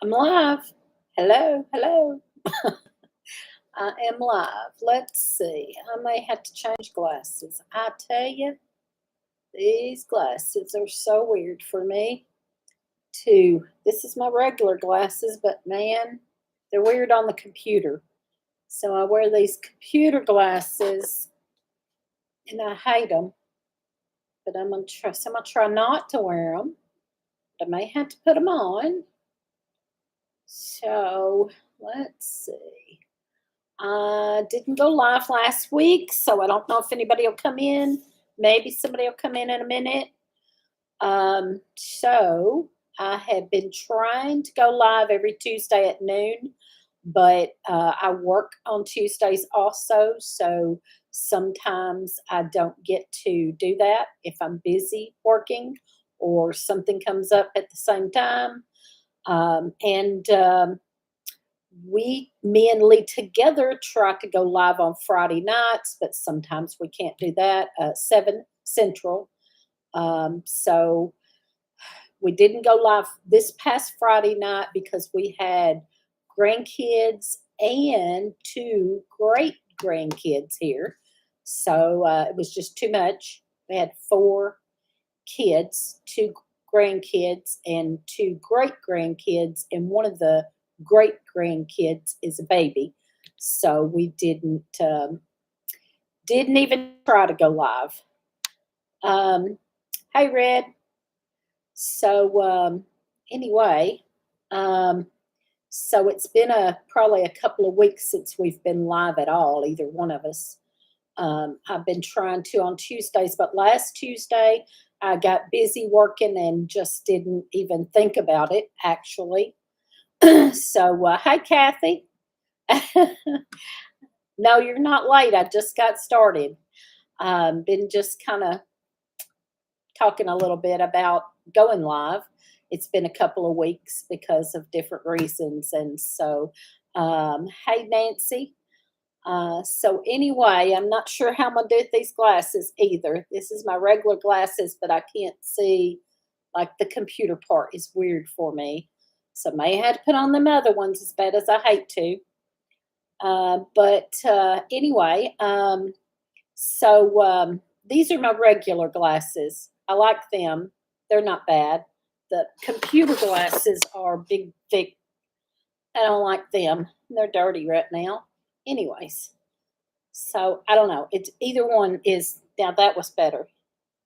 I'm live. Hello, hello. I am live. Let's see. I may have to change glasses. I tell you, these glasses are so weird for me. This is my regular glasses, but man, they're weird on the computer. So I wear these computer glasses, and I hate them. But I'm gonna try. So I'm gonna try not to wear them. But I may have to put them on. So let's see. I didn't go live last week, so I don't know if anybody will come in. Maybe somebody will come in a minute. So I have been trying to go live every Tuesday at noon, but I work on Tuesdays also, so sometimes I don't get to do that if I'm busy working or something comes up at the same time. And me and Lee together try to go live on Friday nights, but sometimes we can't do that. 7 Central. So we didn't go live this past Friday night because we had grandkids and two great grandkids here. So it was just too much. We had 4 kids, 2 grandkids, and 2 great grandkids, and one of the great grandkids is a baby. So we didn't even try to go live. Hey, Red. So anyway, um, so it's been probably a couple of weeks since we've been live at all, either one of us. I've been trying to on Tuesdays, but last Tuesday I got busy working and just didn't even think about it, actually. So, hi, Kathy. No, you're not late. I just got started. Been just kind of talking a little bit about going live. It's been a couple of weeks because of different reasons. And so, hey, Nancy. So anyway, I'm not sure how I'm gonna do with these glasses either. This is my regular glasses, but I can't see, like, the computer part is weird for me. So I may have to put on them other ones as bad as I hate to. But anyway, so these are my regular glasses. I like them. They're not bad. The computer glasses are big, thick. I don't like them. They're dirty right now. Anyways, so I don't know. It's either one is now that was better.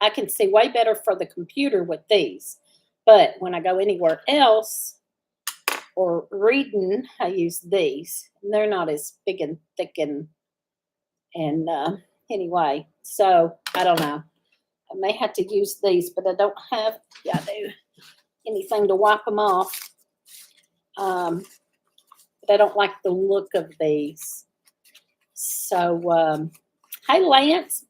I can see way better for the computer with these. But when I go anywhere else or reading, I use these. And they're not as big and thick and anyway, so I don't know. I may have to use these, but I don't have anything to wipe them off. But I don't like the look of these. So, hi, Lance.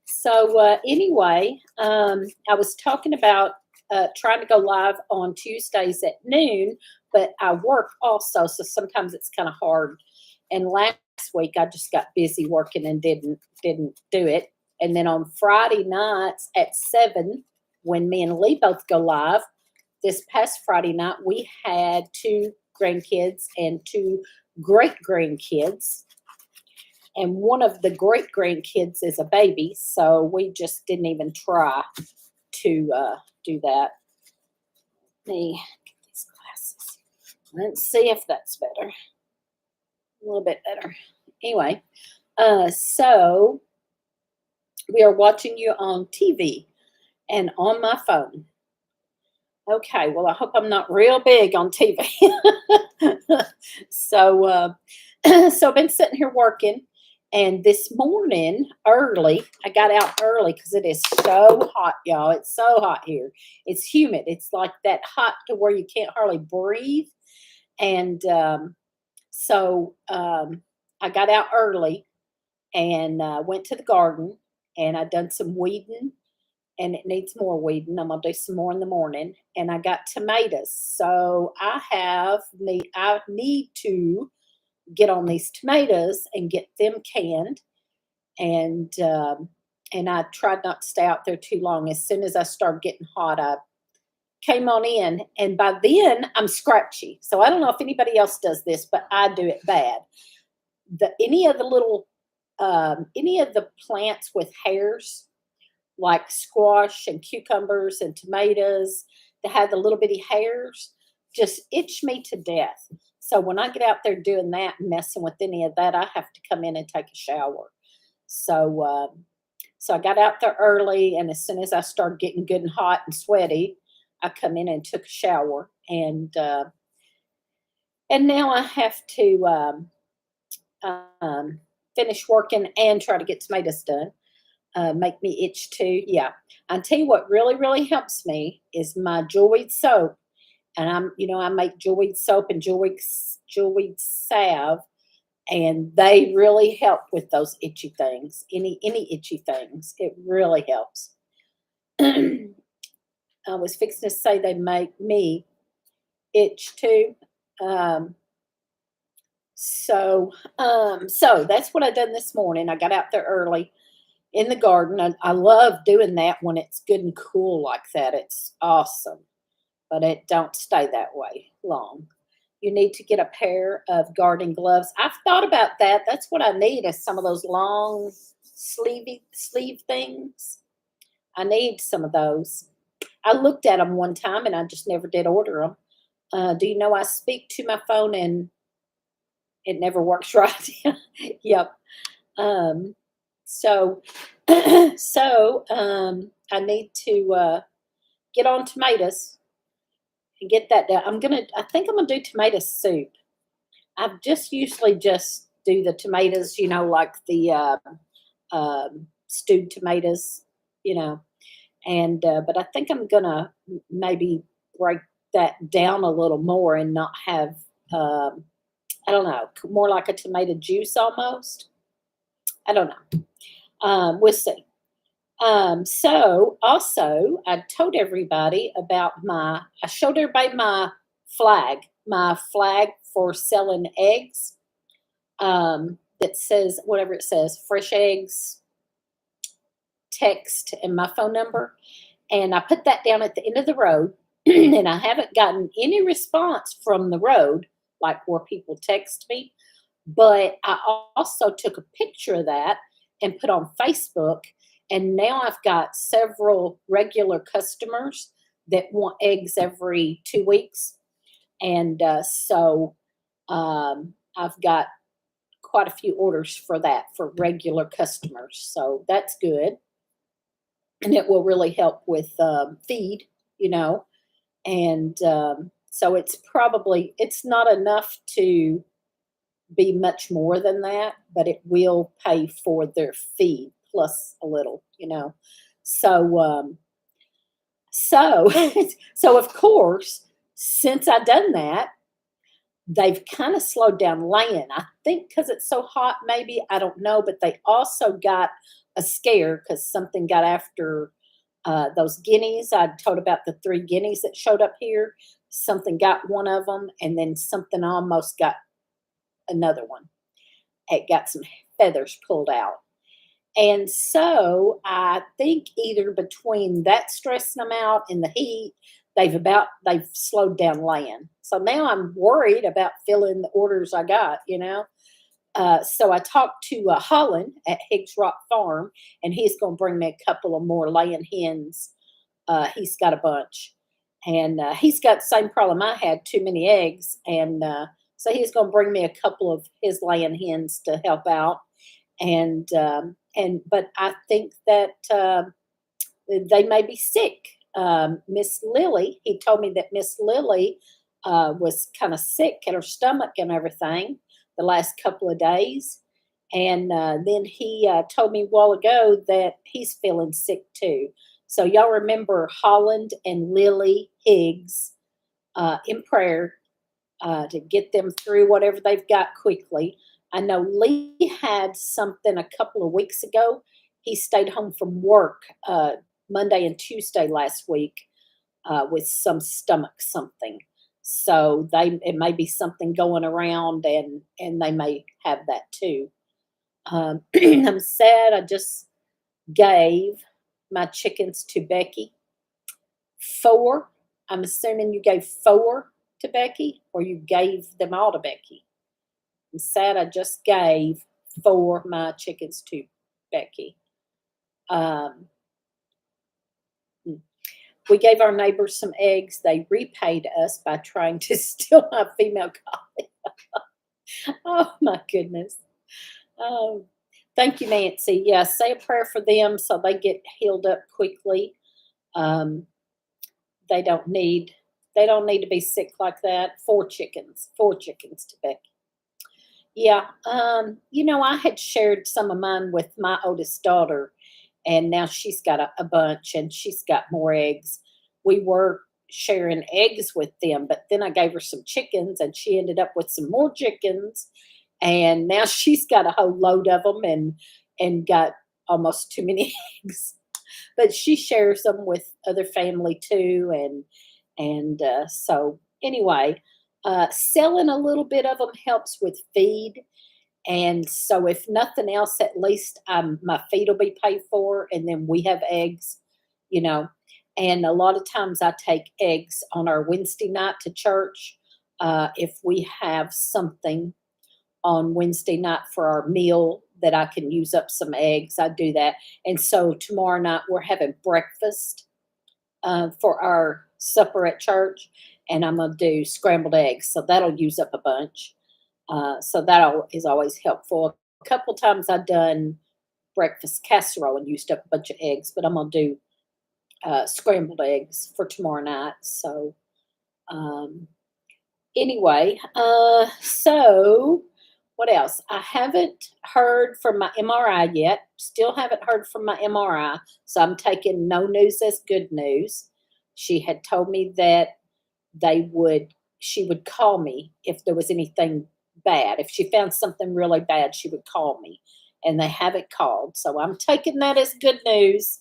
So anyway, I was talking about trying to go live on Tuesdays at noon, but I work also, so sometimes it's kind of hard. And last week I just got busy working and didn't do it. And then on Friday nights at 7, when me and Lee both go live, this past Friday night we had 2 grandkids and 2 great grandkids, and one of the great grandkids is a baby, so we just didn't even try to do that. Let me get these glasses. Let's see if that's better. A little bit better. Anyway, so we are watching you on TV and on my phone. Okay, well, I hope I'm not real big on TV. So, so I've been sitting here working, and this morning early, I got out early because it is so hot, y'all. It's so hot here. It's humid. It's like that hot to where you can't hardly breathe. And I got out early and went to the garden, and I done some weeding, and it needs more weeding. I'm gonna do some more in the morning. And I got tomatoes. So I need to get on these tomatoes and get them canned. And I tried not to stay out there too long. As soon as I started getting hot, came on in, and by then I'm scratchy. So I don't know if anybody else does this, but I do it bad. Any of the little any of the plants with hairs, like squash and cucumbers and tomatoes that have the little bitty hairs, just itch me to death. So when I get out there doing that and messing with any of that, I have to come in and take a shower. So so I got out there early, and as soon as I started getting good and hot and sweaty, I come in and took a shower, and now I have to finish working and try to get tomatoes done. Make me itch too. Yeah, I tell you what really really helps me is my jewelweed soap, and I make jewelweed soap and jewelweed salve, and they really help with those itchy things. Any itchy things, it really helps. I was fixing to say they make me itch too. Um, so that's what I done this morning. I got out there early in the garden. I love doing that when it's good and cool like that. It's awesome, but it don't stay that way long. You need to get a pair of gardening gloves. I've thought about that. That's what I need is some of those long sleeve things. I need some of those. I looked at them one time and I just never did order them. Do you know I speak to my phone and it never works right? Yep. Um, so, I need to get on tomatoes and get that done. I think I'm gonna do tomato soup. I've just usually just do the tomatoes, like the stewed tomatoes, you know, and but I think I'm gonna maybe break that down a little more and not have, I don't know, more like a tomato juice almost. I don't know. We'll see. So also, I told everybody about I showed everybody my flag for selling eggs. That says whatever it says, fresh eggs, text, and my phone number. And I put that down at the end of the road, and I haven't gotten any response from the road, like where people text me. But I also took a picture of that and put on Facebook. And now I've got several regular customers that want eggs every 2 weeks. And I've got quite a few orders for that for regular customers. So that's good. And it will really help with feed, you know. And so it's not enough to be much more than that, but it will pay for their feed plus a little, you know. So so so of course, since I done that, they've kind of slowed down laying. I think because it's so hot, maybe I don't know, but they also got a scare because something got after those guineas. I told about the 3 guineas that showed up here. Something got one of them, and then something almost got another one. It got some feathers pulled out. And so I think either between that stressing them out and the heat, they've slowed down laying. So now I'm worried about filling the orders I got, you know. So I talked to Holland at Higgs Rock Farm, and he's going to bring me a couple of more laying hens. He's got a bunch, and he's got the same problem I had, too many eggs, and so he's going to bring me a couple of his laying hens to help out, and but I think that they may be sick. Miss Lily, he told me that Miss Lily was kind of sick at her stomach and everything the last couple of days. And then he told me a while ago that he's feeling sick too. So y'all remember Holland and Lily Higgs in prayer to get them through whatever they've got quickly. I know Lee had something a couple of weeks ago. He stayed home from work Monday and Tuesday last week with some stomach something. So it may be something going around, and they may have that too. I'm sad. I just gave my chickens to Becky. 4. I'm assuming you gave 4 to Becky, or you gave them all to Becky? I'm sad I just gave 4 of my chickens to Becky. Um, hmm. We gave our neighbors some eggs. They repaid us by trying to steal my female collie. Oh my goodness. Oh, thank you, Nancy. Yeah, say a prayer for them so they get healed up quickly. Um, they don't need to be sick like that. 4 chickens to Becky. Yeah, I had shared some of mine with my oldest daughter, and now she's got a bunch and she's got more eggs. We were sharing eggs with them, but then I gave her some chickens and she ended up with some more chickens. And now she's got a whole load of them and got almost too many eggs. But she shares them with other family too, and so anyway, selling a little bit of them helps with feed, and so if nothing else, at least my feed will be paid for, and then we have eggs, you know. And a lot of times I take eggs on our Wednesday night to church. If we have something on Wednesday night for our meal that I can use up some eggs, I do that. And so tomorrow night we're having breakfast for our supper at church, and I'm gonna do scrambled eggs, so that'll use up a bunch. So is always helpful. A couple times I've done breakfast casserole and used up a bunch of eggs, but I'm gonna do scrambled eggs for tomorrow night. So um, anyway, so what else? I haven't heard from my MRI yet. Still haven't heard from my MRI. So I'm taking no news as good news. She had told me that she would call me if there was anything bad. If she found something really bad, she would call me. And they haven't called. So I'm taking that as good news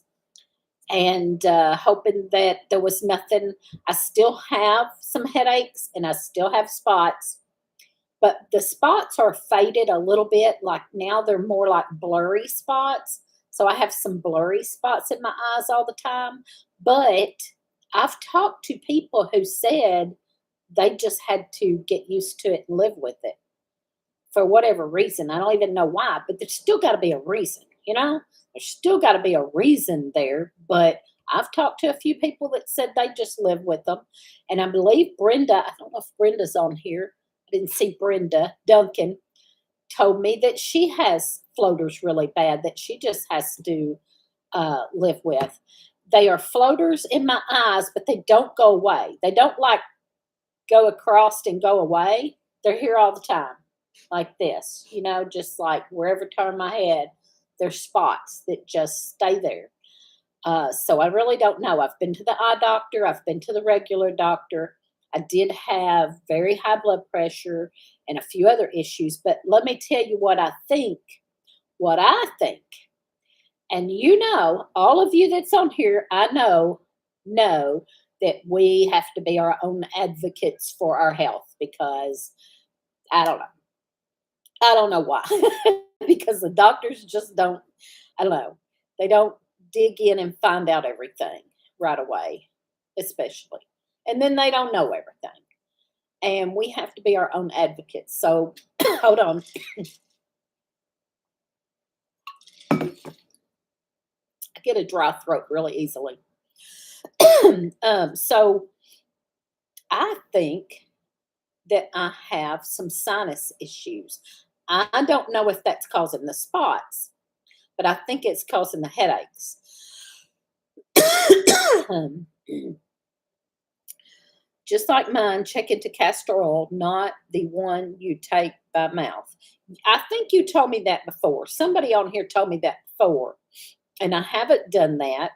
and hoping that there was nothing. I still have some headaches and I still have spots, but the spots are faded a little bit. Like now they're more like blurry spots. So I have some blurry spots in my eyes all the time. But I've talked to people who said they just had to get used to it and live with it for whatever reason. I don't even know why, but there's still got to be a reason, you know? There's still got to be a reason there. But I've talked to a few people that said they just live with them. And I believe Brenda, I don't know if Brenda's on here. I didn't see Brenda. Duncan told me that she has floaters really bad that she just has to live with. They are floaters in my eyes, but they don't go away. They don't like go across and go away. They're here all the time, like this, just like wherever I turn my head, there's spots that just stay there. So I really don't know. I've been to the eye doctor. I've been to the regular doctor. I did have very high blood pressure and a few other issues. But let me tell you what I think. What I think. And all of you that's on here, I know that we have to be our own advocates for our health because I don't know. I don't know why. Because the doctors just don't, I don't know. They don't dig in and find out everything right away, especially. And then they don't know everything. And we have to be our own advocates. So hold on. I get a dry throat really easily. So I think that I have some sinus issues. I don't know if that's causing the spots, but I think it's causing the headaches. Just like mine, check into castor oil, not the one you take by mouth. I think you told me that before. Somebody on here told me that before, and I haven't done that,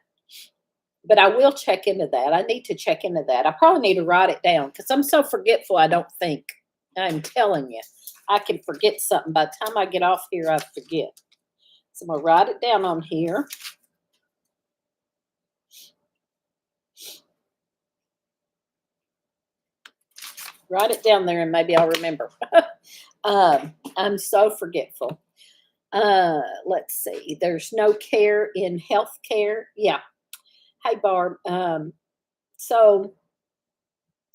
but I will check into that. I need to check into that. I probably need to write it down because I'm so forgetful, I don't think. I'm telling you, I can forget something. By the time I get off here, I forget. So I'm going to write it down on here. Write it down there and maybe I'll remember. I'm so forgetful. Let's see. There's no care in health care. Yeah. Hey, Barb. So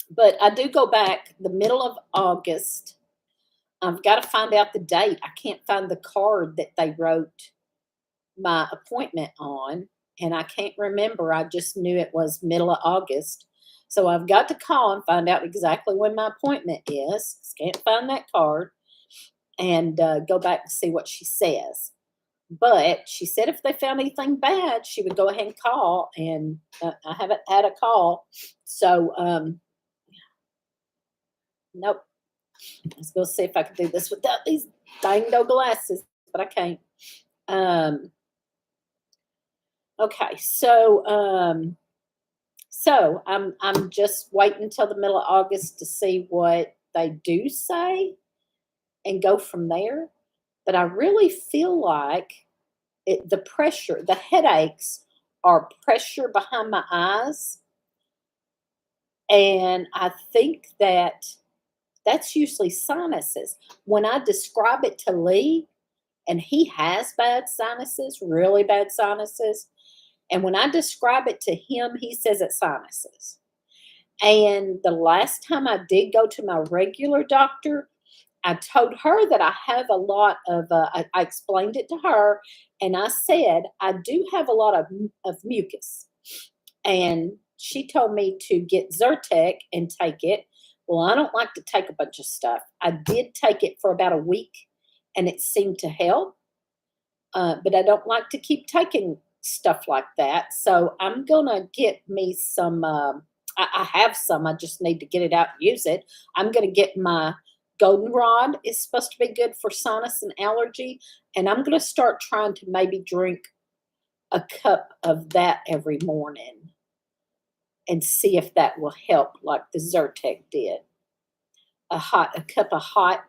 But I do go back the middle of August. I've got to find out the date. I can't find the card that they wrote my appointment on, and I can't remember. I just knew it was middle of August. So I've got to call and find out exactly when my appointment is. Can't find that card, and go back and see what she says. But she said if they found anything bad, she would go ahead and call, and I haven't had a call. So, nope. Let's go see if I can do this without these dang no glasses, but I can't. Um, okay, so I'm just waiting until the middle of August to see what they do say and go from there. But I really feel like the pressure, the headaches are pressure behind my eyes. And I think that that's usually sinuses. When I describe it to Lee, and he has bad sinuses, really bad sinuses. And when I describe it to him, he says it's sinuses. And the last time I did go to my regular doctor, I told her that I have a lot of, I explained it to her, and I said, I do have a lot of mucus. And she told me to get Zyrtec and take it. Well, I don't like to take a bunch of stuff. I did take it for about a week, and it seemed to help. But I don't like to keep taking stuff like that. So I'm gonna get me some. I have some. I just need to get it out and use it. I'm gonna get my goldenrod. It's supposed to be good for sinus and allergy, and I'm gonna start trying to maybe drink a cup of that every morning and see if that will help, like the Zyrtec did. A cup of hot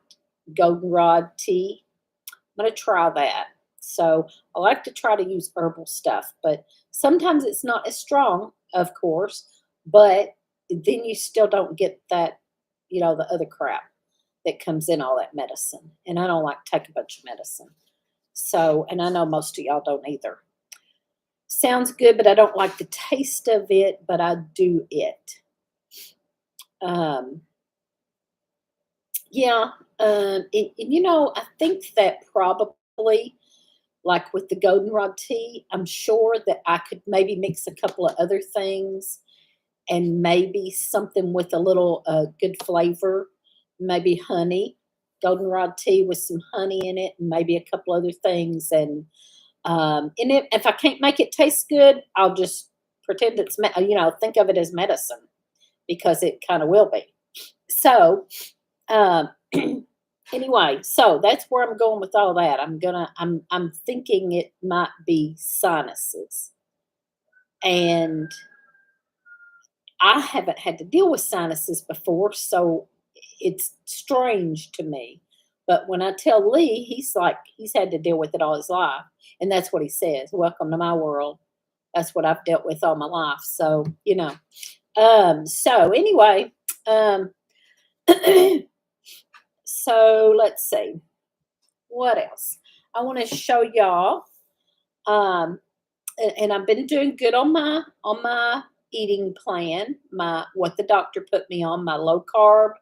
goldenrod tea. I'm gonna try that. So I like to try to use herbal stuff, but sometimes it's not as strong, of course, but then you still don't get that, the other crap that comes in all that medicine. And I don't like to take a bunch of medicine. So, and I know most of y'all don't either. Sounds good, but I don't like the taste of it, but I do it. Um, yeah, I think that probably, like with the goldenrod tea, I'm sure that I could maybe mix a couple of other things and maybe something with a little good flavor, maybe honey, goldenrod tea with some honey in it, and maybe a couple other things. And if I can't make it taste good, I'll just pretend think of it as medicine because it kind of will be. So, um, anyway, so that's where I'm going with all that. I'm thinking it might be sinuses. And I haven't had to deal with sinuses before, so it's strange to me. But when I tell Lee, he's like he's had to deal with it all his life. And that's what he says. Welcome to my world. That's what I've dealt with all my life. So. So anyway, um so let's see. What else? I want to show y'all. Um, and I've been doing good on my eating plan. My what the doctor put me on, my low carb,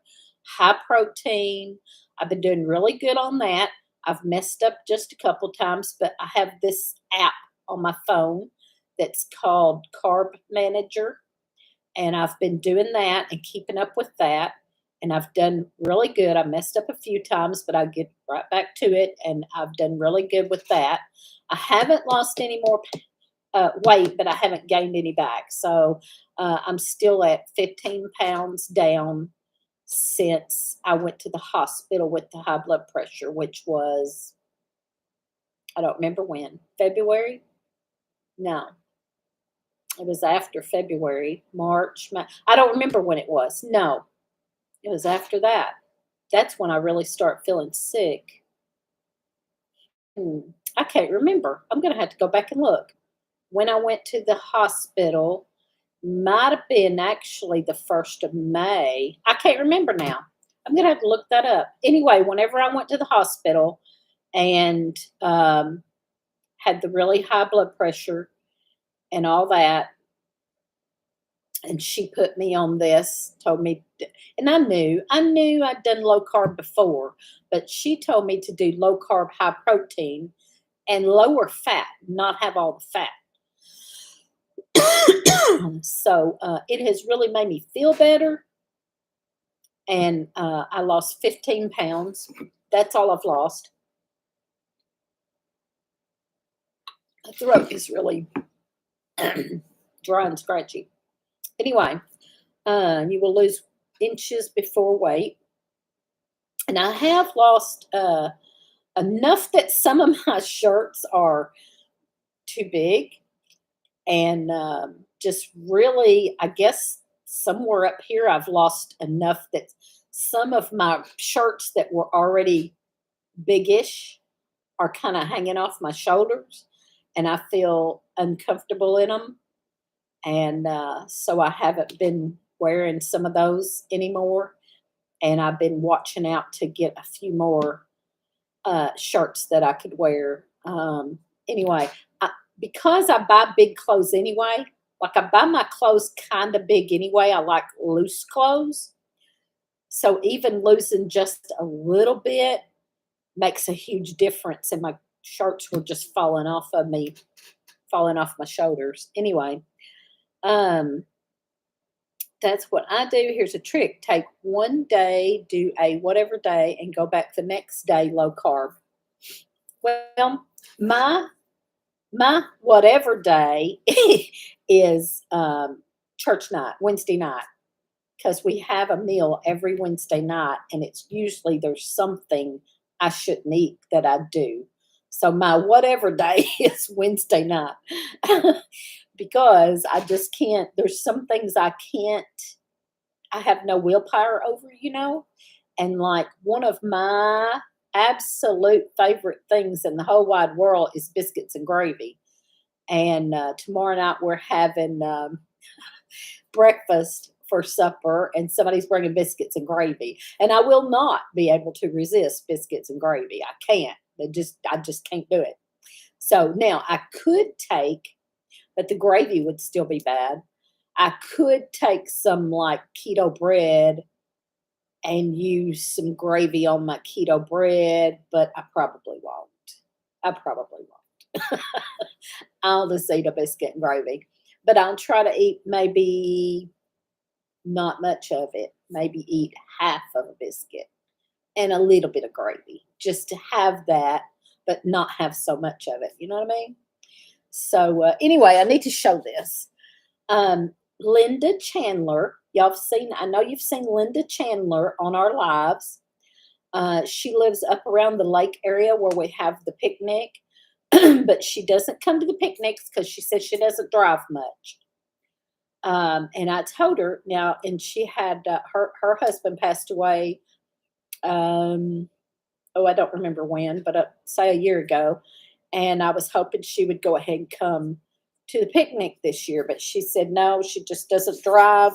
high protein. I've been doing really good on that. I've messed up just a couple times, but I have this app on my phone that's called Carb Manager, and I've been doing that and keeping up with that. And I've done really good. I messed up a few times, but I get right back to it, and I've done really good with that. I haven't lost any more weight, but I haven't gained any back. So I'm still at 15 pounds down since I went to the hospital with the high blood pressure, which was, I don't remember when, February? No, it was after February, March. I don't remember when it was. No, it was after that. That's when I really start feeling sick. Hmm, I can't remember. I'm going to have to go back and look. When I went to the hospital, might have been actually the 1st of May. I can't remember now. I'm going to have to look that up. Anyway, whenever I went to the hospital and had the really high blood pressure and all that, and she put me on this, told me, and I knew I'd done low carb before, but she told me to do low carb, high protein, and lower fat, not have all the fat. So it has really made me feel better, and I lost 15 pounds. That's all I've lost. My throat is really dry and scratchy. Anyway, you will lose inches before weight. And I have lost enough that some of my shirts are too big. And just really, I guess somewhere up here, I've lost enough that some of my shirts that were already biggish are kind of hanging off my shoulders. And I feel uncomfortable in them. And so I haven't been wearing some of those anymore. And I've been watching out to get a few more shirts that I could wear. Anyway, because I buy big clothes anyway, like I buy my clothes kind of big anyway. I like loose clothes. So even losing just a little bit makes a huge difference. And my shirts were just falling off of me, falling off my shoulders. Anyway, um, that's what I do. Here's a trick. Take one day, do a whatever day, and go back the next day low carb. Well, my whatever day is church night, Wednesday night, because we have a meal every Wednesday night, and it's usually there's something I shouldn't eat that I do. So my whatever day is Wednesday night. Because I just can't, there's some things I can't, I have no willpower over, And like one of my absolute favorite things in the whole wide world is biscuits and gravy. And tomorrow night we're having breakfast for supper, and somebody's bringing biscuits and gravy. And I will not be able to resist biscuits and gravy. I can't. I just can't do it. So now I could take, but the gravy would still be bad. I could take some like keto bread and use some gravy on my keto bread, but I probably won't. I probably won't. I'll just eat a biscuit and gravy. But I'll try to eat maybe not much of it, maybe eat half of a biscuit and a little bit of gravy just to have that, but not have so much of it. You know what I mean? So anyway, I need to show this. Linda Chandler, I know you've seen Linda Chandler on our lives. She lives up around the lake area where we have the picnic, but she doesn't come to the picnics because she says she doesn't drive much. And I told her now, and she had her husband passed away. I don't remember when, but say a year ago. And I was hoping she would go ahead and come to the picnic this year, but she said no, she just doesn't drive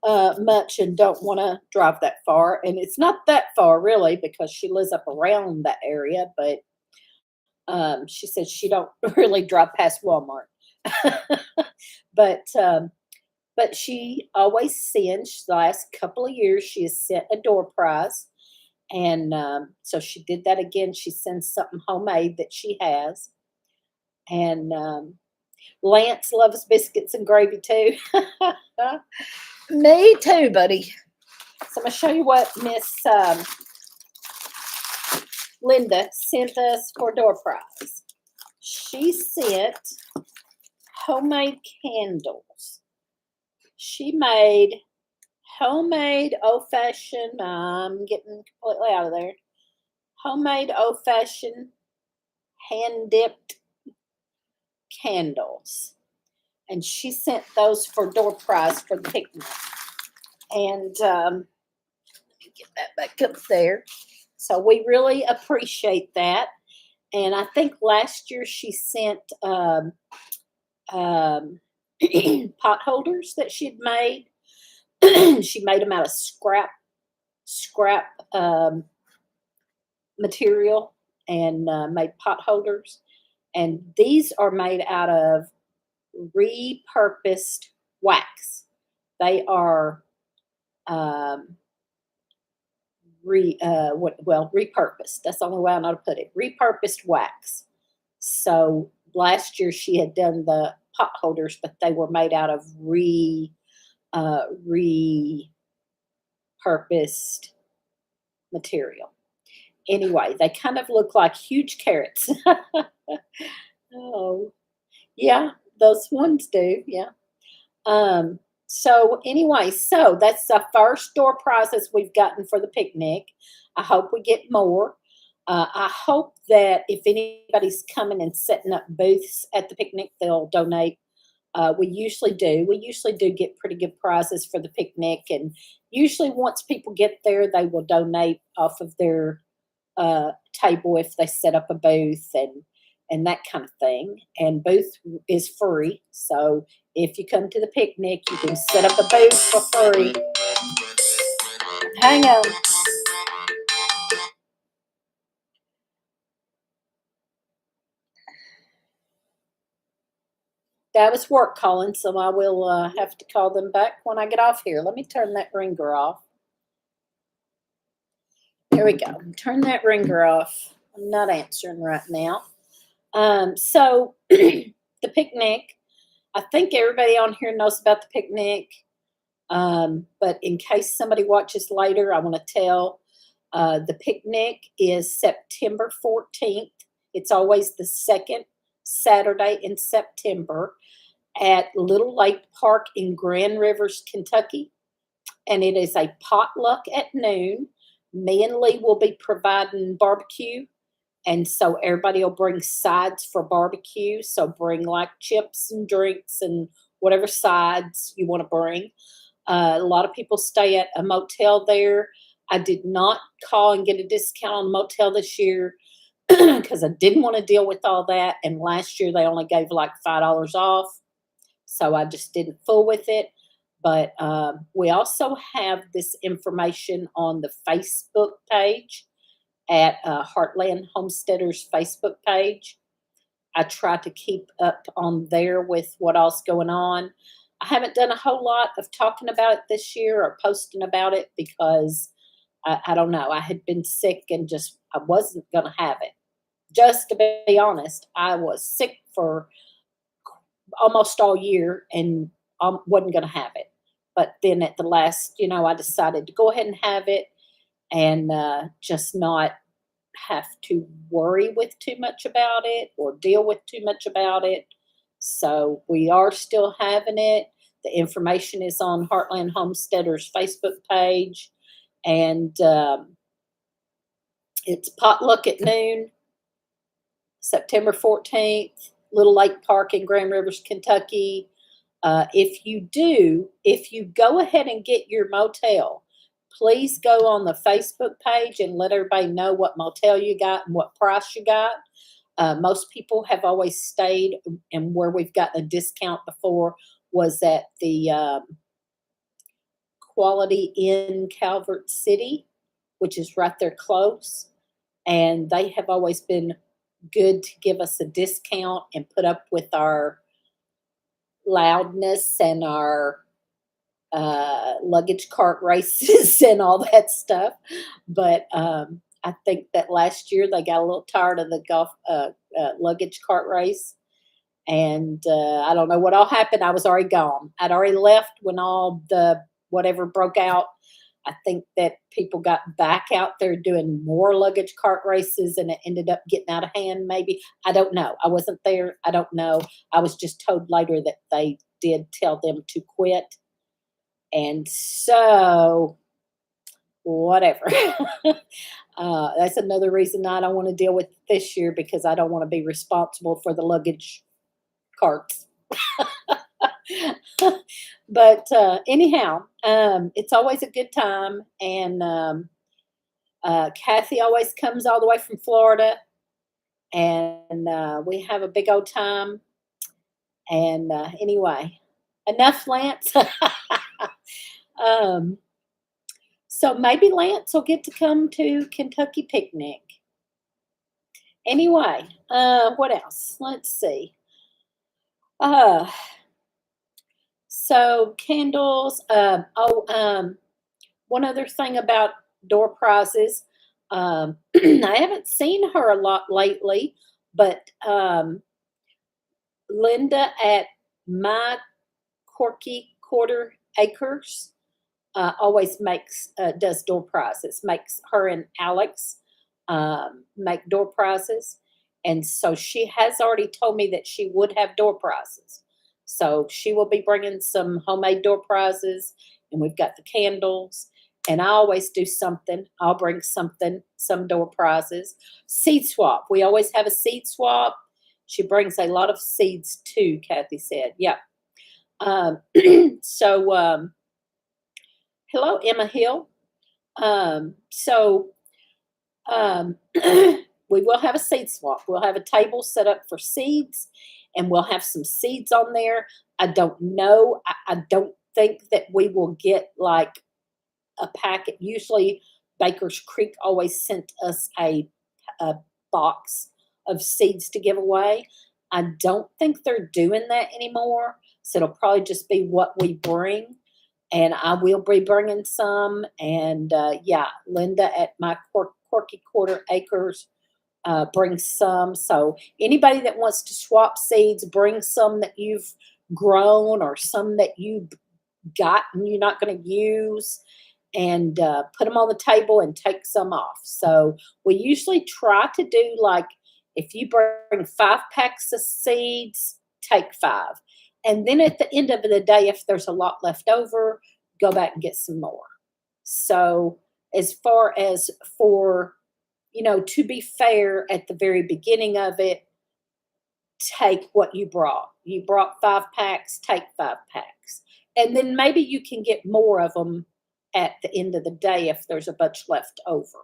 much and don't want to drive that far. And it's not that far really because she lives up around that area, but she said she don't really drive past Walmart. But she always sends, the last couple of years, she has sent a door prize. And so she did that again. She sends something homemade that she has. And Lance loves biscuits and gravy too. Me too, buddy. So I'm going to show you what Miss Linda sent us for door prize. She sent homemade candles. She made homemade old-fashioned, I'm getting completely out of there, homemade old-fashioned hand-dipped candles. And she sent those for door prize for the picnic. And let me get that back up there. So we really appreciate that. And I think last year she sent pot holders that she'd made. She made them out of scrap material and made pot holders. And these are made out of repurposed wax. They are um, repurposed. That's the only way I know to put it. Repurposed wax. So last year she had done the pot holders, but they were made out of repurposed material. Anyway, they kind of look like huge carrots. Oh, yeah, those ones do. Yeah. So anyway, so that's the first door prizes we've gotten for the picnic. I hope we get more. I hope that if anybody's coming and setting up booths at the picnic, they'll donate. We usually do. We usually do get pretty good prizes for the picnic, and usually once people get there, they will donate off of their table if they set up a booth and that kind of thing. And booth is free, so if you come to the picnic, you can set up a booth for free. Hang on. That was work calling, so I will have to call them back when I get off here. Let me turn that ringer off. There we go. Turn that ringer off. I'm not answering right now. So the picnic, I think everybody on here knows about the picnic. But in case somebody watches later, I want to tell the picnic is September 14th. It's always the second Saturday in September at Little Lake Park in Grand Rivers, Kentucky. And it is a potluck at noon. Me and Lee will be providing barbecue. And so everybody will bring sides for barbecue. So bring like chips and drinks and whatever sides you want to bring. A lot of people stay at a motel there. I did not call and get a discount on the motel this year because I didn't want to deal with all that. And last year they only gave like $5 off. So I just didn't fool with it. But we also have this information on the Facebook page at Heartland Homesteaders Facebook page. I try to keep up on there with what else going on. I haven't done a whole lot of talking about it this year or posting about it because I don't know. I had been sick and just I wasn't going to have it. Just to be honest, I was sick for almost all year and wasn't going to have it. But then at the last, I decided to go ahead and have it and just not have to worry with too much about it or deal with too much about it. So we are still having it. The information is on Heartland Homesteaders Facebook page. And it's potluck at noon, September 14th, Little Lake Park in Grand Rivers, Kentucky. If you go ahead and get your motel, please go on the Facebook page and let everybody know what motel you got and what price you got. Most people have always stayed, and where we've gotten a discount before was at the Quality Inn Calvert City, which is right there close. And they have always been good to give us a discount and put up with our loudness and our luggage cart races and all that stuff. But I think that last year they got a little tired of the golf luggage cart race. And I don't know what all happened. I was already gone. I'd already left when all the whatever broke out. I think that people got back out there doing more luggage cart races and it ended up getting out of hand, maybe. I don't know. I wasn't there. I don't know. I was just told later that they did tell them to quit. And so, whatever. That's another reason I don't want to deal with this year because I don't want to be responsible for the luggage carts. But anyhow, it's always a good time. And Kathy always comes all the way from Florida. And we have a big old time. And anyway, enough, Lance. So maybe Lance will get to come to Kentucky Picnic. Anyway, what else? Let's see. So candles. One other thing about door prizes. I haven't seen her a lot lately, but Linda at my Corky Quarter Acres always makes does door prizes. Makes her and Alex make door prizes, and so she has already told me that she would have door prizes. So she will be bringing some homemade door prizes, and we've got the candles. And I always do something. I'll bring something, some door prizes. Seed swap. We always have a seed swap. She brings a lot of seeds too, Kathy said. Yeah. Um, so, hello, Emma Hill. So, we will have a seed swap. We'll have a table set up for seeds, and we'll have some seeds on there. I don't know. I don't think that we will get like a packet. Usually, Baker's Creek always sent us a box of seeds to give away. I don't think they're doing that anymore. So it'll probably just be what we bring. And I will be bringing some. And yeah, Linda at my Corky Quarter Acres brings some. So anybody that wants to swap seeds, bring some that you've grown or some that you got and you're not going to use, and put them on the table and take some off. So we usually try to do like, if you bring 5 packs of seeds, take 5. And then at the end of the day, if there's a lot left over, go back and get some more. So as far as for, to be fair, at the very beginning of it, take what you brought. You brought 5 packs, take 5 packs. And then maybe you can get more of them at the end of the day if there's a bunch left over.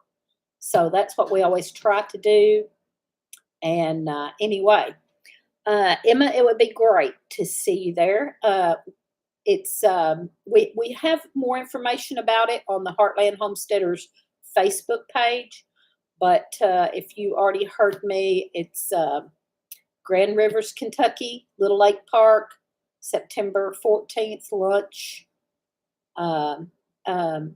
So that's what we always try to do. And anyway, Emma, it would be great to see you there. It's we have more information about it on the Heartland Homesteaders Facebook page. But if you already heard me, it's Grand Rivers, Kentucky, Little Lake Park, September 14th, lunch. Um, um,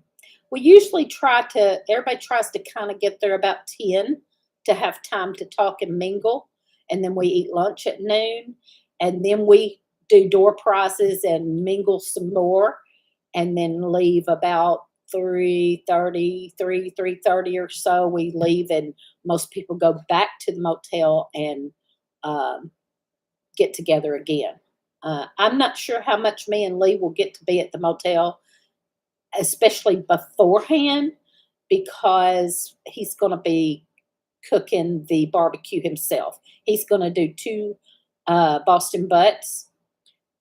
we usually everybody tries to kind of get there about 10 to have time to talk and mingle. And then we eat lunch at noon. And then we do door prizes and mingle some more. And then leave about 3:30 or so. We leave, and most people go back to the motel and um, get together again. I'm not sure how much me and Lee will get to be at the motel, especially beforehand, because he's going to be cooking the barbecue himself. He's going to do 2 Boston butts,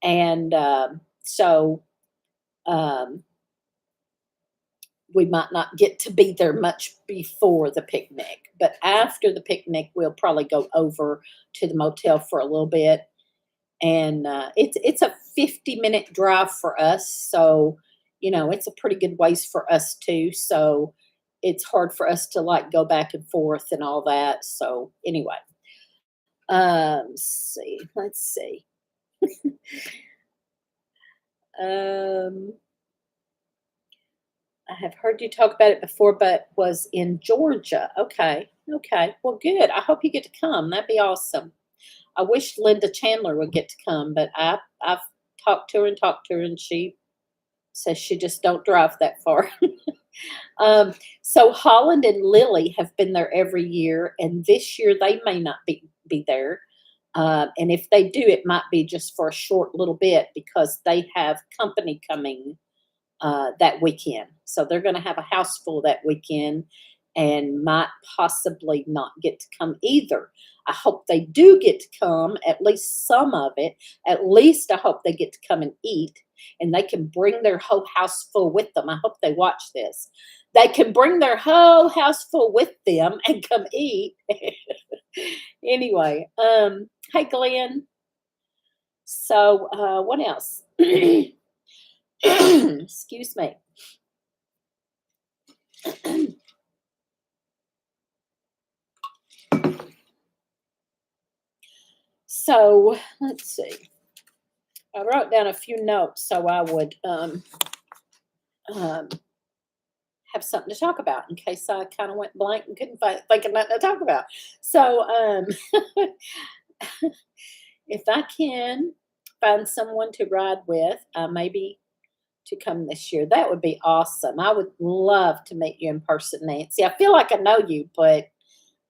and so um, we might not get to be there much before the picnic. But after the picnic, we'll probably go over to the motel for a little bit. And it's a 50-minute drive for us, so it's a pretty good ways for us too. So it's hard for us to like go back and forth and all that. So anyway, let's see. I have heard you talk about it before, but was in Georgia. Okay, well, good. I hope you get to come. That'd be awesome. I wish Linda Chandler would get to come, but I've talked to her, and she says she just don't drive that far. So Holland and Lily have been there every year, and this year they may not be there. And if they do, it might be just for a short little bit because they have company coming that weekend. So they're going to have a house full that weekend and might possibly not get to come either. I hope they do get to come, at least some of it. At least I hope they get to come and eat, and they can bring their whole house full with them. I hope they watch this. They can bring their whole house full with them and come eat. Anyway, hey, Glenn. So what else? Excuse me. So let's see. I wrote down a few notes so I would um, have something to talk about in case I kind of went blank and couldn't think of nothing to talk about. So, if I can find someone to ride with, maybe to come this year, that would be awesome. I would love to meet you in person, Nancy. I feel like I know you, but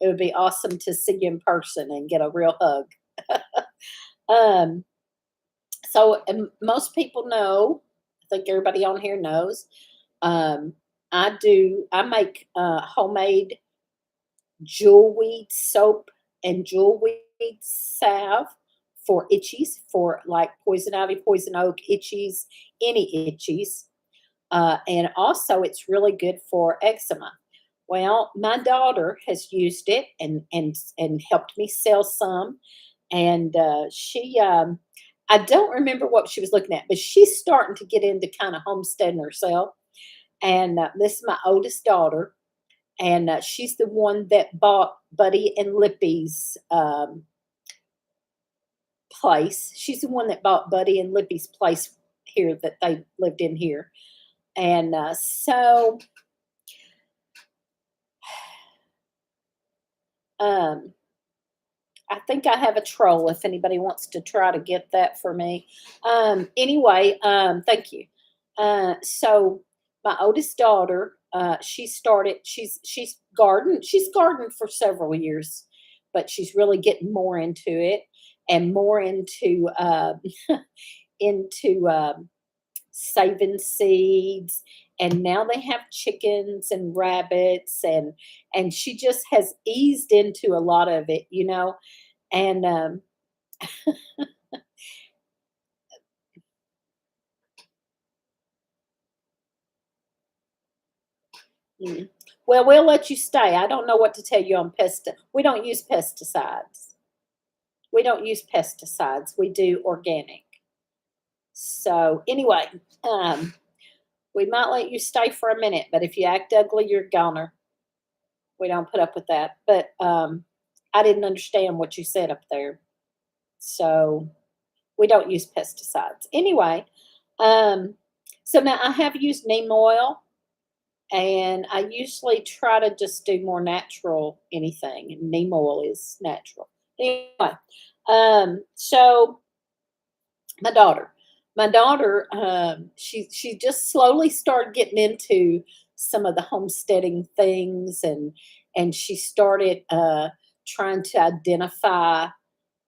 it would be awesome to see you in person and get a real hug. um, most people know, I think everybody on here knows, um, I make homemade jewelweed soap and jewelweed salve for itchies, for like poison ivy, poison oak, itchies, any itchies. And also, it's really good for eczema. Well, my daughter has used it and helped me sell some, and I don't remember what she was looking at, but she's starting to get into kind of homesteading herself. And this is my oldest daughter, and she's the one that bought Buddy and Lippy's place. She's the one that bought Buddy and Lippy's place here that they lived in here, and um, I think I have a troll if anybody wants to try to get that for me. Anyway, thank you. So my oldest daughter, she's gardened for several years, but she's really getting more into it and more into into saving seeds, and now they have chickens and rabbits, and she just has eased into a lot of it, and mm. Well, we'll let you stay. I don't know what to tell you on we don't use pesticides. We don't use pesticides. We do organic. So anyway, um we might let you stay for a minute, but if you act ugly, you're a goner. We don't put up with that. But I didn't understand what you said up there. So we don't use pesticides. Anyway, um, so now I have used neem oil, and I usually try to just do more natural anything. And neem oil is natural. Anyway, so my daughter, she just slowly started getting into some of the homesteading things, and she started trying to identify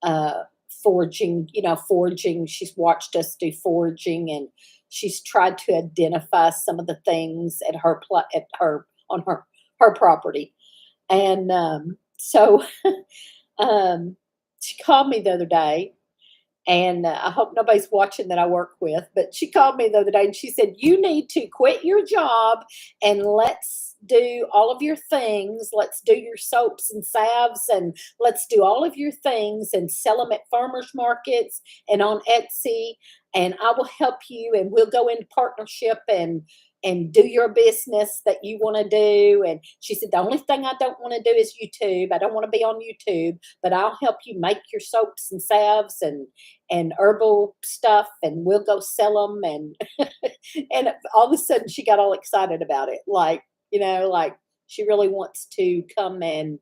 uh, foraging, foraging. She's watched us do foraging, and she's tried to identify some of the things at her on her property. And um, she called me the other day, and I hope nobody's watching that I work with, but she called me the other day and she said, "You need to quit your job and let's do all of your things. Let's do your soaps and salves, and let's do all of your things and sell them at farmers markets and on Etsy. And I will help you, and we'll go into partnership and do your business that you want to do." And she said, "The only thing I don't want to do is YouTube. I don't want to be on YouTube, but I'll help you make your soaps and salves and herbal stuff, and we'll go sell them." And and all of a sudden she got all excited about it, like, like she really wants to come and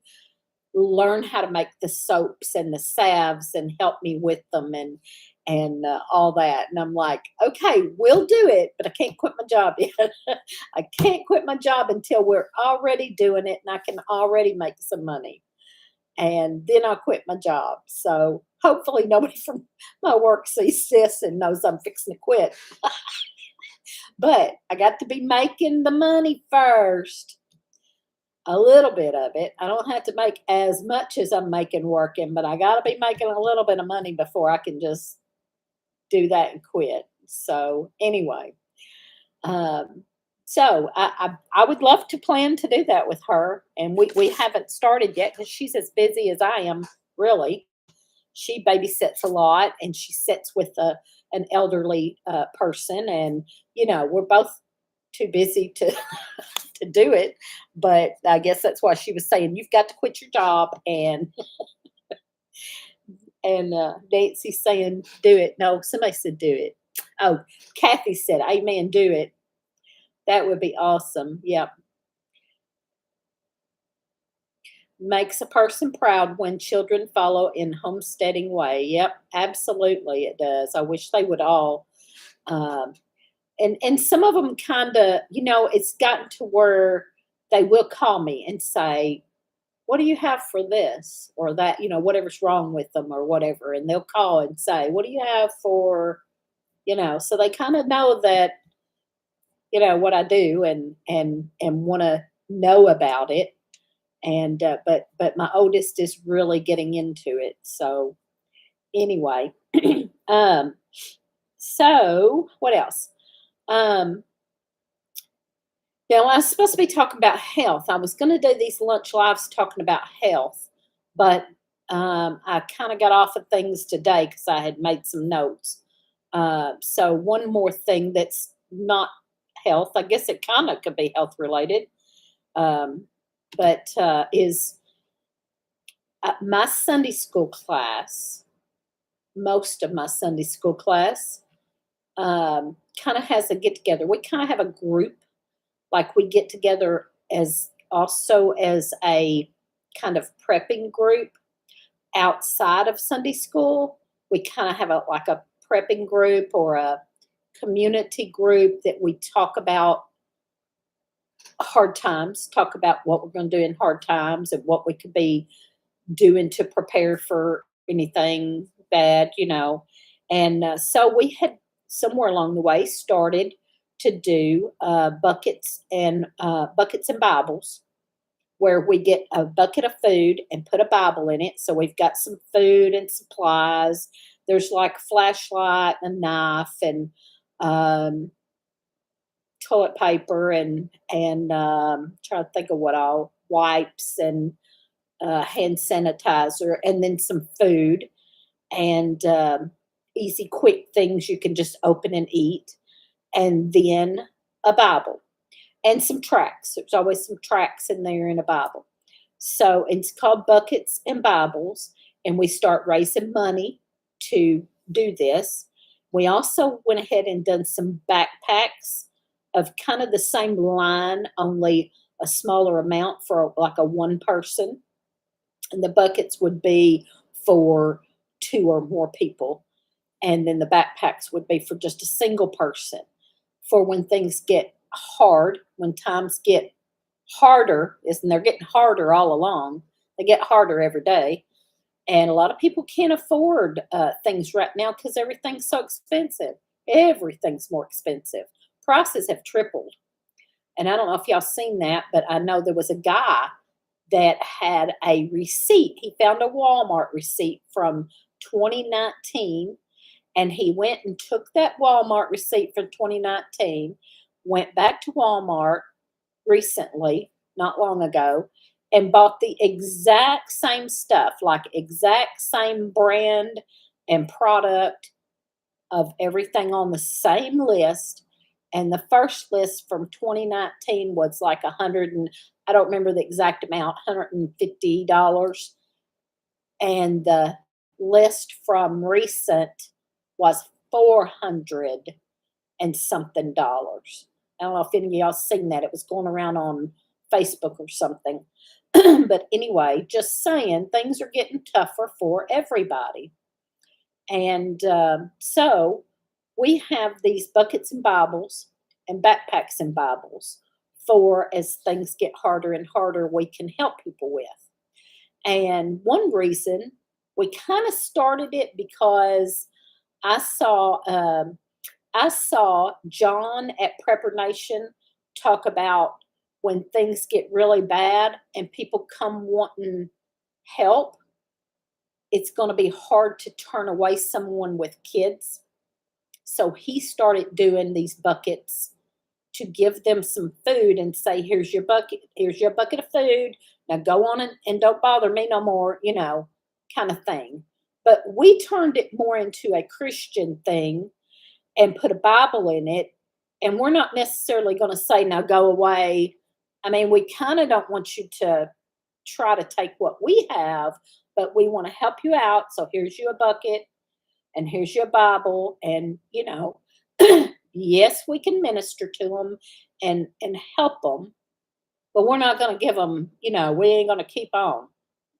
learn how to make the soaps and the salves and help me with them, and all that. And I'm like, "Okay, we'll do it, but I can't quit my job yet." I can't quit my job until we're already doing it and I can already make some money, and then I'll quit my job. So hopefully nobody from my work sees this and knows I'm fixing to quit. But I got to be making the money first. A little bit of it. I don't have to make as much as I'm making working, but I got to be making a little bit of money before I can just do that and quit. So anyway, um, so I would love to plan to do that with her, and we haven't started yet because she's as busy as I am. Really, she babysits a lot, and she sits with an elderly person, and we're both too busy to to do it. But I guess that's why she was saying, "You've got to quit your job and And Nancy's saying, do it. No, somebody said do it. Oh, Kathy said, amen, do it. That would be awesome. Yep. Makes a person proud when children follow in homesteading way. Yep, absolutely it does. I wish they would all. Um, and some of them kind of, it's gotten to where they will call me and say, what do you have for this or that, whatever's wrong with them or whatever. And they'll call and say, what do you have for, so they kind of know that, what I do and want to know about it. And but my oldest is really getting into it. So anyway, um, so what else? Um, Now I was supposed to be talking about health. I was going to do these lunch lives talking about health, but I kind of got off of things today because I had made some notes. So one more thing that's not health, I guess it kind of could be health related, um, but is my Sunday school class. Most of my Sunday school class kind of has a get together. We kind of have a group, like we get together as also as a kind of prepping group outside of Sunday school. We kind of have like a prepping group or a community group that we talk about hard times, talk about what we're going to do in hard times and what we could be doing to prepare for anything bad. And so we had somewhere along the way started to do buckets and Bibles, where we get a bucket of food and put a Bible in it. So we've got some food and supplies. There's like a flashlight, a knife, and um, toilet paper, and trying to think of what all, wipes and hand sanitizer, and then some food and easy, quick things you can just open and eat, and then a Bible and some tracts. There's always some tracts in there in a Bible. So it's called Buckets and Bibles, and we start raising money to do this. We also went ahead and done some backpacks of kind of the same line, only a smaller amount for like a one person. And the buckets would be for two or more people. And then the backpacks would be for just a single person. For when things get hard, when times get harder, and they're getting harder all along, they get harder every day. And a lot of people can't afford things right now because everything's so expensive. Everything's more expensive. Prices have tripled. And I don't know if y'all seen that, but I know there was a guy that had a receipt. He found a Walmart receipt from 2019, and he went and took that Walmart receipt from 2019, went back to Walmart recently, not long ago, and bought the exact same stuff, like exact same brand and product of everything on the same list. And the first list from 2019 was like I don't remember the exact amount, $150. And the list from recent was 400 and something dollars. I don't know if any of y'all seen that. It was going around on Facebook or something. But anyway, just saying, things are getting tougher for everybody. And so we have these buckets and Bibles and backpacks and Bibles for as things get harder and harder, we can help people with. And one reason we kind of started it because I saw John at Prepper Nation talk about when things get really bad and people come wanting help, it's going to be hard to turn away someone with kids. So he started doing these buckets to give them some food and say, here's your bucket of food. Now go on and don't bother me no more, kind of thing. But we turned it more into a Christian thing and put a Bible in it. And we're not necessarily going to say, now go away. I mean, we kind of don't want you to try to take what we have, but we want to help you out. So here's you a bucket and here's your Bible. And, yes, we can minister to them and help them, but we're not going to give them, we ain't going to keep on.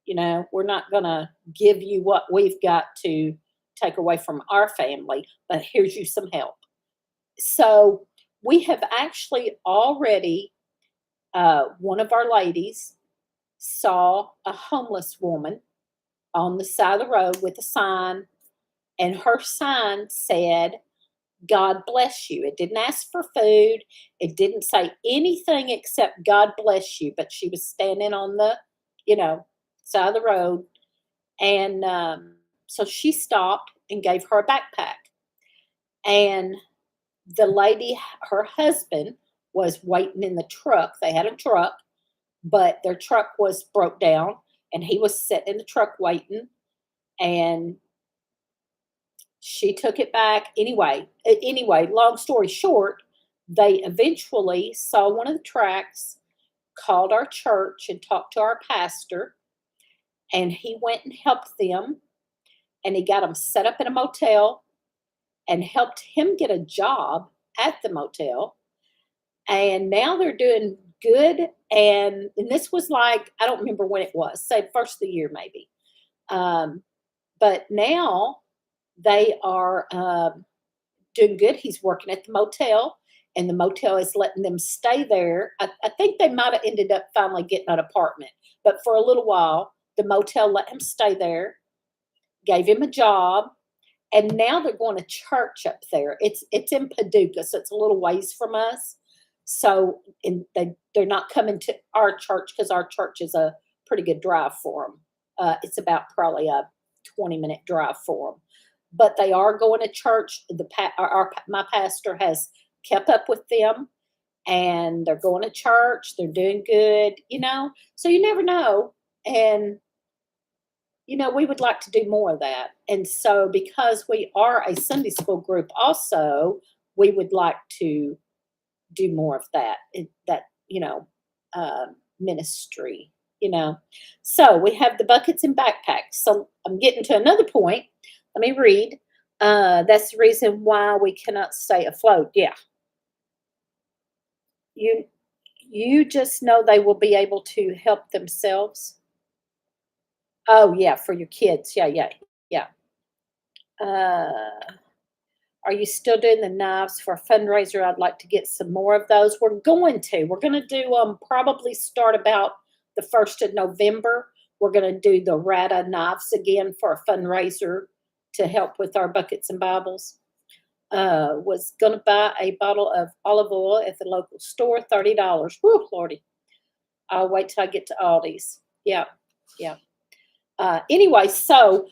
We're not going to give you what we've got to take away from our family, but here's you some help. So we have actually already, one of our ladies saw a homeless woman on the side of the road with a sign, and her sign said, God bless you. It didn't ask for food. It didn't say anything except God bless you. But she was standing on the, side of the road. And so she stopped and gave her a backpack. And the lady, her husband, was waiting in the truck. They had a truck, but their truck was broke down. And he was sitting in the truck waiting. And she took it back. Anyway, long story short, they eventually saw one of the tracks, called our church and talked to our pastor, and he went and helped them, and he got them set up in a motel and helped him get a job at the motel. And now they're doing good. And this was like, I don't remember when it was, say first of the year maybe. But now they are doing good. He's working at the motel, and the motel is letting them stay there. I think they might have ended up finally getting an apartment, but for a little while, the motel let him stay there, gave him a job, and now they're going to church up there. It's in Paducah, so it's a little ways from us. So they're not coming to our church because our church is a pretty good drive for them. It's about probably a 20-minute drive for them. But they are going to church. My pastor has kept up with them, and they're going to church. They're doing good, So you never know. And, we would like to do more of that. And so because we are a Sunday school group also, we would like to do more of that, ministry, So we have the buckets and backpacks. So I'm getting to another point. Let me read. That's the reason why we cannot stay afloat. Yeah. You just know they will be able to help themselves. Oh, yeah, for your kids. Yeah. Are you still doing the knives for a fundraiser? I'd like to get some more of those. We're going to do probably start about the 1st of November. We're going to do the Rata knives again for a fundraiser to help with our buckets and Bibles. Was going to buy a bottle of olive oil at the local store, $30. Woo, Lordy. I'll wait till I get to Aldi's. Yeah. Anyway, so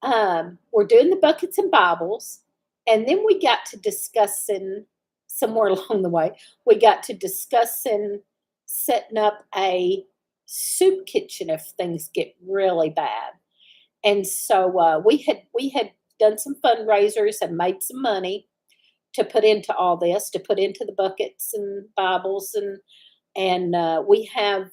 we're doing the buckets and Bibles, and then we got to discussing somewhere along the way. We got to discussing setting up a soup kitchen if things get really bad. And so we had done some fundraisers and made some money to put into all this, to put into the buckets and Bibles, and we have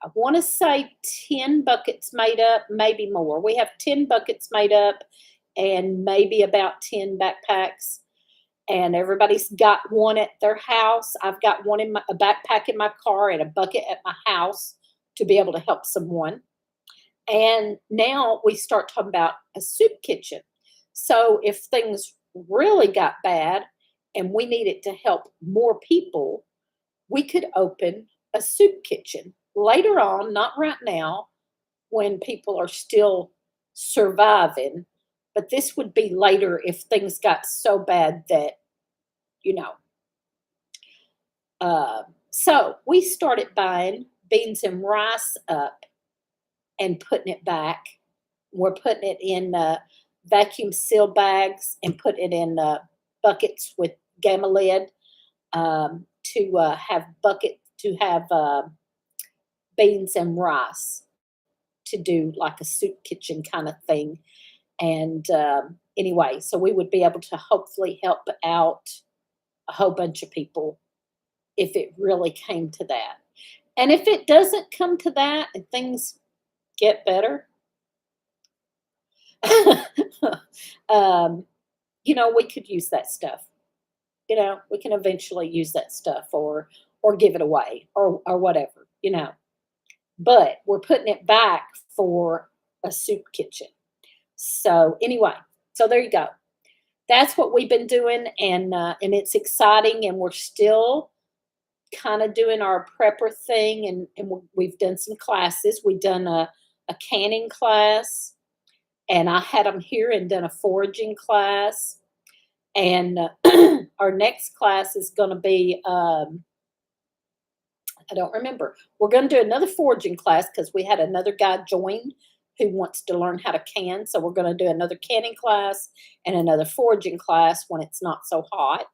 I want to say 10 buckets made up, maybe more. We have 10 buckets made up and maybe about 10 backpacks. And everybody's got one at their house. I've got one in a backpack in my car and a bucket at my house to be able to help someone. And now we start talking about a soup kitchen. So if things really got bad and we needed to help more people, we could open a soup kitchen later on, not right now, when people are still surviving. But this would be later if things got so bad that, So we started buying beans and rice up and putting it back. We're putting it in vacuum seal bags and putting it in buckets with gamma lid to have beans and rice to do like a soup kitchen kind of thing. And anyway, so we would be able to hopefully help out a whole bunch of people if it really came to that. And if it doesn't come to that and things get better, um, we could use that stuff. We can eventually use that stuff or give it away or whatever. But we're putting it back for a soup kitchen. So anyway, so there you go. That's what we've been doing, and it's exciting, and we're still kind of doing our prepper thing, and we've done some classes. We've done a canning class, and I had them here and done a foraging class. And our next class is going to be, I don't remember. We're going to do another foraging class because we had another guy join who wants to learn how to can. So we're going to do another canning class and another foraging class when it's not so hot.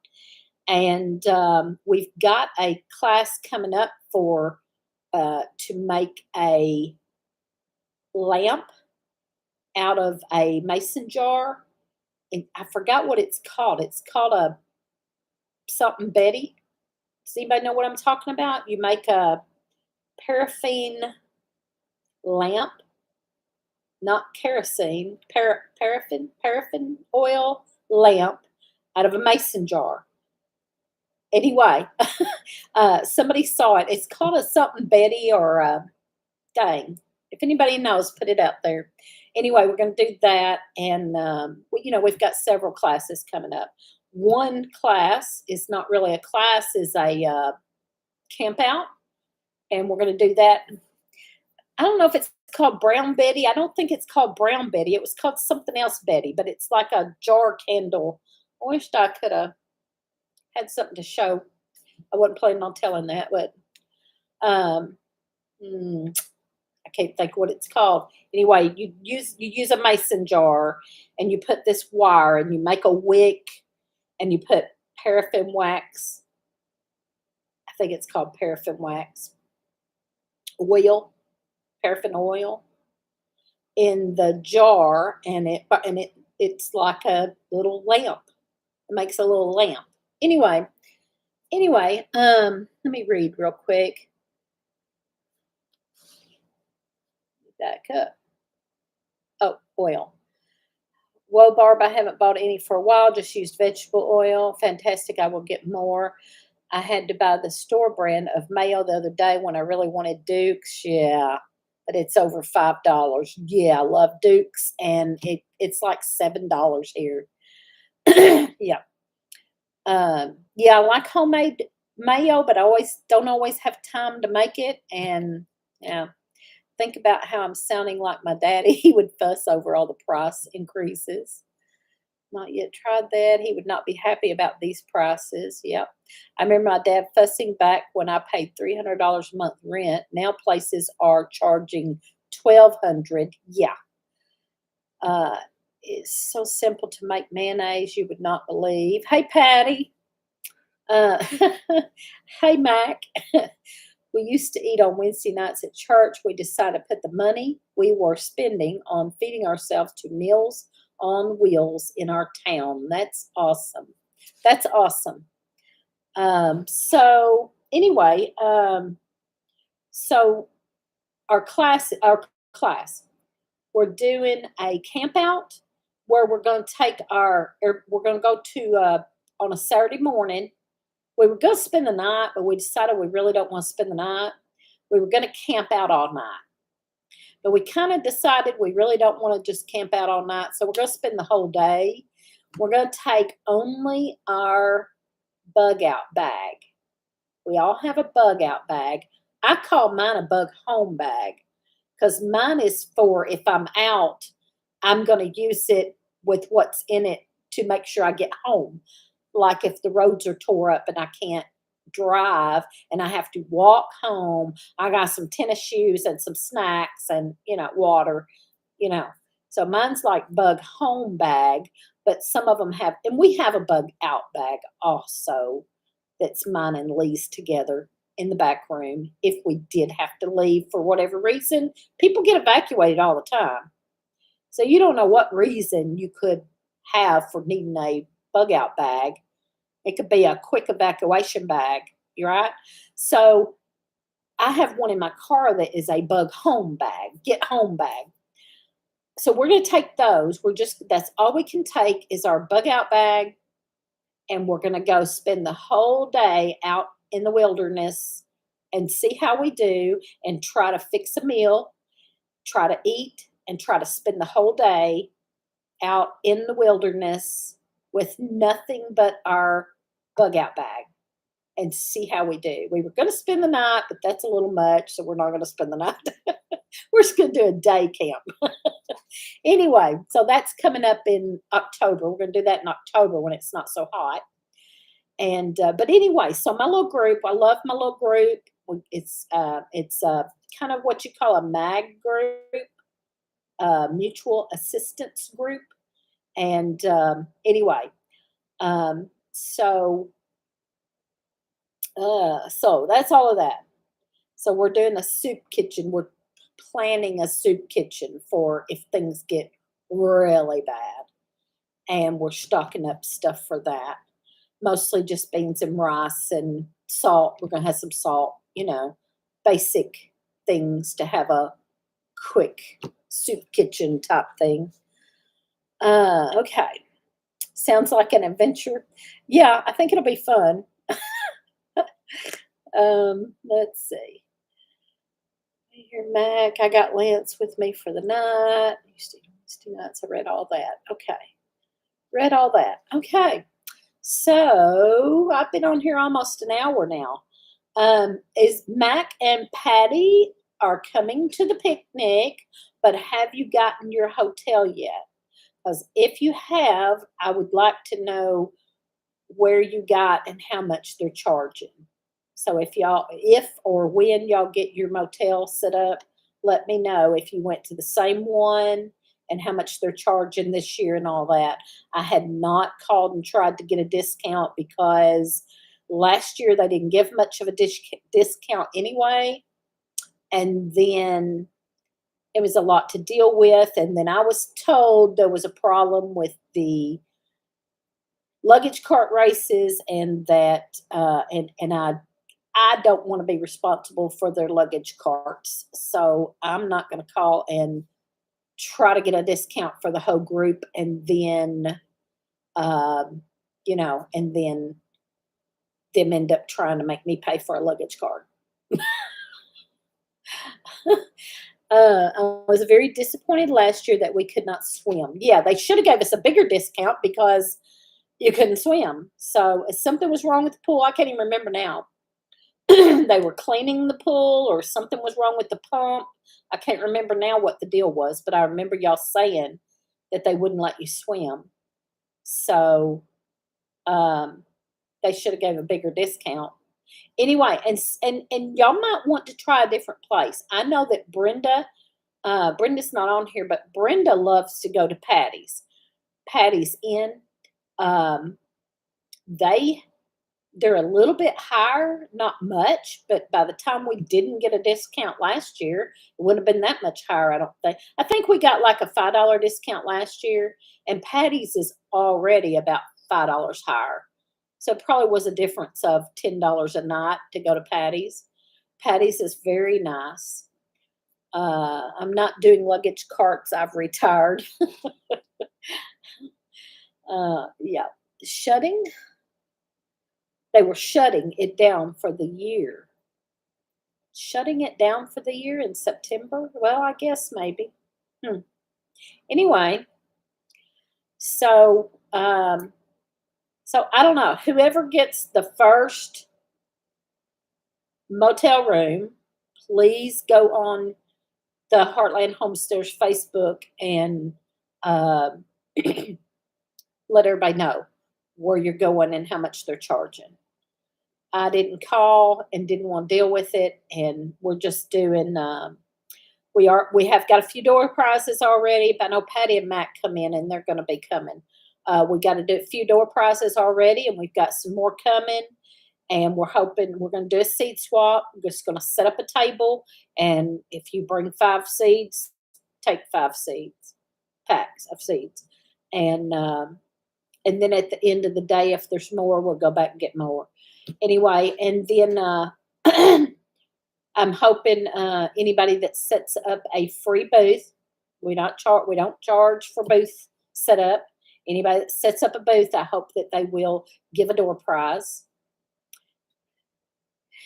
And we've got a class coming up for to make a lamp out of a mason jar. And I forgot what it's called. It's called a something Betty. Does anybody know what I'm talking about? You make a paraffin lamp, not kerosene, paraffin oil lamp out of a mason jar. Anyway, somebody saw it. It's called a something Betty or dang. If anybody knows, put it out there. Anyway, we're going to do that, and we've got several classes coming up. One class is not really a class; is a camp out, and we're going to do that. I don't know if it's called Brown Betty. I don't think it's called Brown Betty. It was called something else Betty, but it's like a jar candle. I wished I could have had something to show. I wasn't planning on telling that, but um, I can't think what it's called. Anyway, you use a mason jar, and you put this wire, and you make a wick, and you put paraffin wax. I think it's called paraffin wax. Paraffin oil in the jar, and it's like a little lamp. It makes a little lamp. Anyway, let me read real quick. Back up. Oh, oil. Whoa, Barb, I haven't bought any for a while. Just used vegetable oil. Fantastic. I will get more. I had to buy the store brand of mayo the other day when I really wanted Duke's. Yeah, but it's over $5. Yeah, I love Duke's, and it's like $7 here. Yeah. Yeah, I like homemade mayo, but I don't always have time to make it. And yeah, think about how I'm sounding like my daddy. He would fuss over all the price increases. Not yet tried that. He would not be happy about these prices. Yep. I remember my dad fussing back when I paid $300 a month rent. Now places are charging $1,200. Yeah. It's so simple to make mayonnaise, you would not believe. Hey, Patty. Uh, hey, Mac. We used to eat on Wednesday nights at church. We decided to put the money we were spending on feeding ourselves to Meals on Wheels in our town. That's awesome. That's awesome. So anyway, so our class, we're doing a camp out where we're going to we're going to go to on a Saturday morning. We were going to spend the night, but we decided we really don't want to spend the night. We were going to camp out all night. But we kind of decided we really don't want to just camp out all night. So we're going to spend the whole day. We're going to take only our bug out bag. We all have a bug out bag. I call mine a bug home bag because mine is for if I'm out, I'm going to use it with what's in it to make sure I get home. Like if the roads are tore up and I can't drive and I have to walk home, I got some tennis shoes and some snacks and, water, So mine's like bug home bag, but some of them have, and we have a bug out bag also that's mine and Lee's together in the back room. If we did have to leave for whatever reason, people get evacuated all the time. So you don't know what reason you could have for needing a bug out bag. It could be a quick evacuation bag, you're right? So I have one in my car that is a bug home bag, get home bag. So we're going to take those. That's all we can take is our bug out bag. And we're going to go spend the whole day out in the wilderness and see how we do and try to fix a meal, try to eat, and try to spend the whole day out in the wilderness with nothing but our bug out bag and see how we do. We were going to spend the night, but that's a little much, so we're not going to spend the night. We're just going to do a day camp. Anyway, so that's coming up in October. We're going to do that in October when it's not so hot. And but anyway, so my little group, I love my little group. It's kind of what you call a MAG group, mutual assistance group. And anyway, so that's all of that. So we're doing a soup kitchen. We're planning a soup kitchen for if things get really bad. And we're stocking up stuff for that. Mostly just beans and rice and salt. We're going to have some salt, basic things to have a quick soup kitchen type thing. Okay. Sounds like an adventure. Yeah, I think it'll be fun. Let's see. Here, Mac. I got Lance with me for the night. Two nights. I read all that. Okay. Read all that. Okay. So I've been on here almost an hour now. Is Mac and Patty are coming to the picnic, but have you gotten your hotel yet? Because if you have, I would like to know where you got and how much they're charging. So if or when y'all get your motel set up, let me know if you went to the same one and how much they're charging this year and all that. I had not called and tried to get a discount because last year they didn't give much of a discount anyway. And then it was a lot to deal with. And then I was told there was a problem with the luggage cart races and that, and I don't want to be responsible for their luggage carts. So I'm not going to call and try to get a discount for the whole group and then, and then them end up trying to make me pay for a luggage cart. I was very disappointed last year that we could not swim. Yeah, they should have gave us a bigger discount because you couldn't swim. So something was wrong with the pool. I can't even remember now. They were cleaning the pool or something was wrong with the pump. I can't remember now what the deal was, but I remember y'all saying that they wouldn't let you swim. So they should have gave a bigger discount. Anyway, and y'all might want to try a different place. I know that Brenda's not on here, but Brenda loves to go to Patty's. Patty's Inn. They're a little bit higher, not much, but by the time we didn't get a discount last year, it wouldn't have been that much higher, I don't think. I think we got like a $5 discount last year, and Patty's is already about $5 higher. So it probably was a difference of $10 a night to go to Patty's. Patty's is very nice. I'm not doing luggage carts. I've retired. Yeah. They were shutting it down for the year. Shutting it down for the year in September? Well, I guess maybe. Anyway, so I don't know. Whoever gets the first motel room, please go on the Heartland Homestairs Facebook and let everybody know where you're going and how much they're charging. I didn't call and didn't want to deal with it, and we're just doing. We have got a few door prizes already, but I know Patty and Mac come in, and they're going to be coming. We got to do a few door prizes already, and we've got some more coming. And we're hoping we're going to do a seed swap. We're just going to set up a table, and if you bring 5 seeds, take 5 seeds, packs of seeds, and then at the end of the day, if there's more, we'll go back and get more. Anyway, and then I'm hoping anybody that sets up a free booth, we don't charge for booth setup. Anybody that sets up a booth, I hope that they will give a door prize.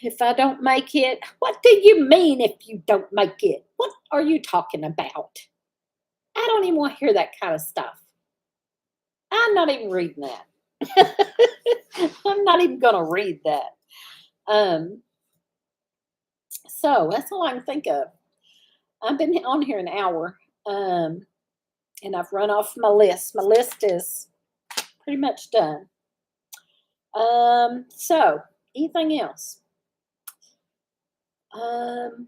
If I don't make it, what do you mean if you don't make it? What are you talking about? I don't even want to hear that kind of stuff. I'm not even reading that. I'm not even going to read that. Um, so that's all I can think of. I've been on here an hour, and I've run off my list. My list is pretty much done. So anything else? Um,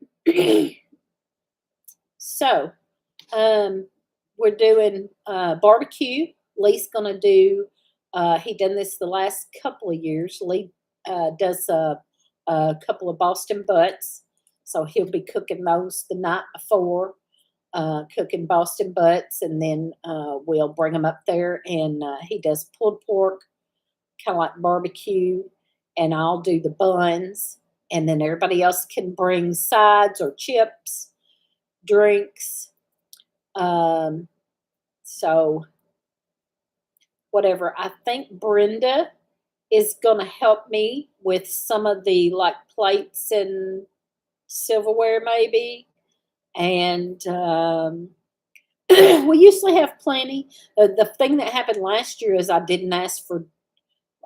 so we're doing barbecue. Lee's gonna do. He done this the last couple of years. Lee does a couple of Boston butts, so he'll be cooking those the night before. Cooking Boston butts, and then we'll bring them up there. And he does pulled pork, kind of like barbecue, and I'll do the buns. And then everybody else can bring sides or chips, drinks. Um, so whatever. I think Brenda is going to help me with some of the like plates and silverware, maybe. And we usually have plenty. The thing that happened last year is I didn't ask for,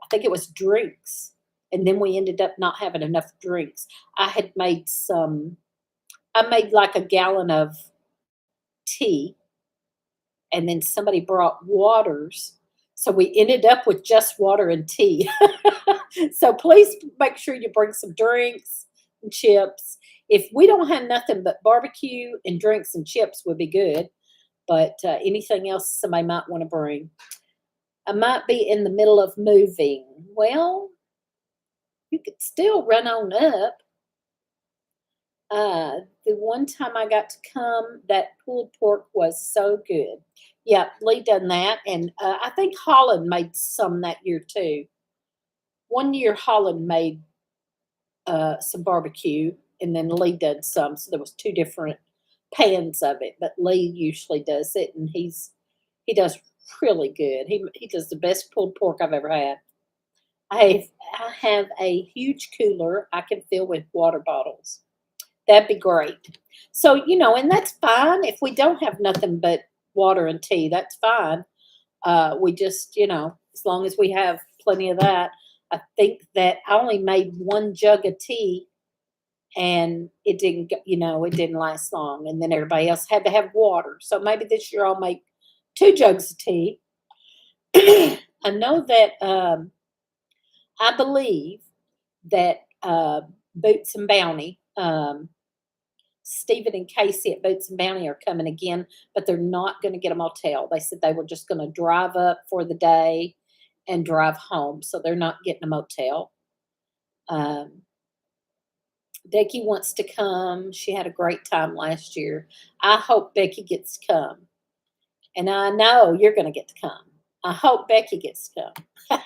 I think it was drinks. And then we ended up not having enough drinks. I had made I made like a gallon of tea, and then somebody brought waters. So we ended up with just water and tea. So please make sure you bring some drinks and chips. If we don't have nothing but barbecue and drinks and chips would be good, but anything else somebody might want to bring. I might be in the middle of moving. Well, you could still run on up. The one time I got to come, that pulled pork was so good. Yeah, Lee done that, and I think Holland made some that year too. One year Holland made some barbecue, and then Lee did some, so there was two different pans of it. But Lee usually does it, and he does really good. He does the best pulled pork I've ever had. I have a huge cooler I can fill with water bottles. That'd be great. So, and that's fine if we don't have nothing but water and tea, that's fine. We just, as long as we have plenty of that. I think that I only made one jug of tea and it didn't last long. And then everybody else had to have water. So maybe this year I'll make two jugs of tea. I know that I believe that Boots and Bounty, Stephen and Casey at Boots and Bounty are coming again, but they're not going to get a motel. They said they were just going to drive up for the day and drive home, so they're not getting a motel. Um, Becky wants to come. She had a great time last year. I hope Becky gets to come, and I know you're going to get to come. I hope Becky gets to come.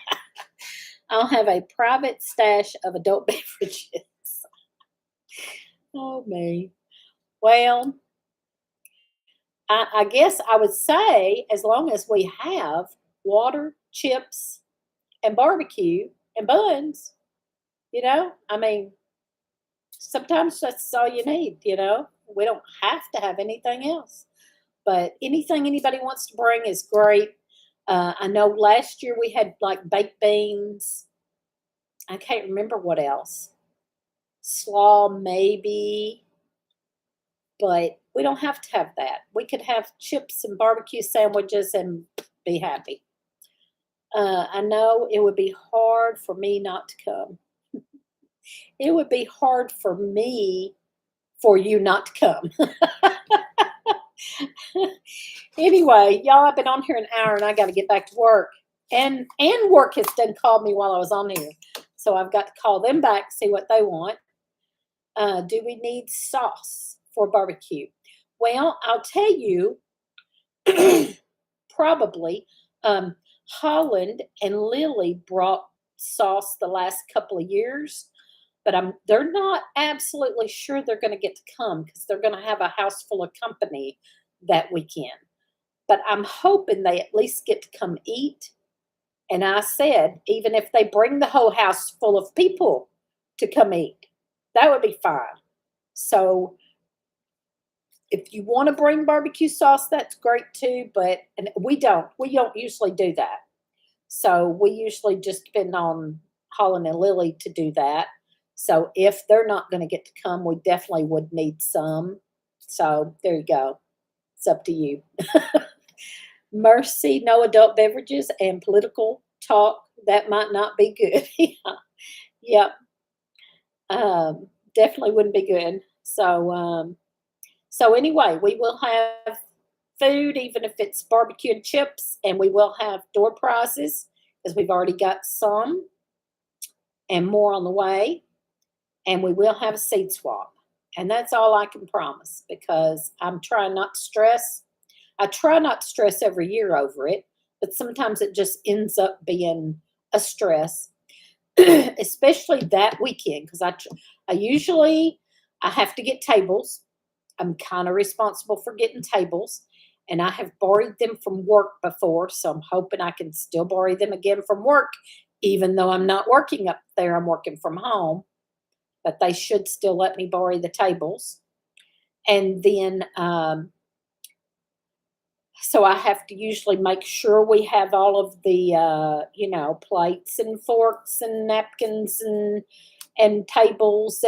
I'll have a private stash of adult beverages. Oh, me. Well, I guess I would say as long as we have water, chips, and barbecue and buns, I mean, sometimes that's all you need. We don't have to have anything else. But anything anybody wants to bring is great. I know last year we had like baked beans. I can't remember what else. Slaw, maybe. But we don't have to have that. We could have chips and barbecue sandwiches and be happy. I know it would be hard for me not to come. It would be hard for me for you not to come. Anyway, y'all, I've been on here an hour and I got to get back to work. And work has done called me while I was on here. So I've got to call them back, see what they want. Do we need sauce for barbecue? Well, I'll tell you, probably Holland and Lily brought sauce the last couple of years. but they're not absolutely sure they're going to get to come because they're going to have a house full of company that weekend. But I'm hoping they at least get to come eat. And I said, even if they bring the whole house full of people to come eat, that would be fine. So if you want to bring barbecue sauce, that's great too. But and we don't usually do that. So we usually just depend on Holland and Lily to do that. So if they're not going to get to come, we definitely would need some. So there you go. It's up to you. Mercy, no adult beverages and political talk. That might not be good. Yeah. Definitely wouldn't be good. So anyway, we will have food, even if it's barbecue and chips, and we will have door prizes because we've already got some and more on the way. And we will have a seed swap. And that's all I can promise because I'm trying not to stress. I try not to stress every year over it, but sometimes it just ends up being a stress, especially that weekend because I have to get tables. I'm kind of responsible for getting tables, and I have borrowed them from work before, so I'm hoping I can still borrow them again from work, even though I'm not working up there. I'm working from home, but they should still let me borrow the tables. And then, so I have to usually make sure we have all of the, plates and forks and napkins and tables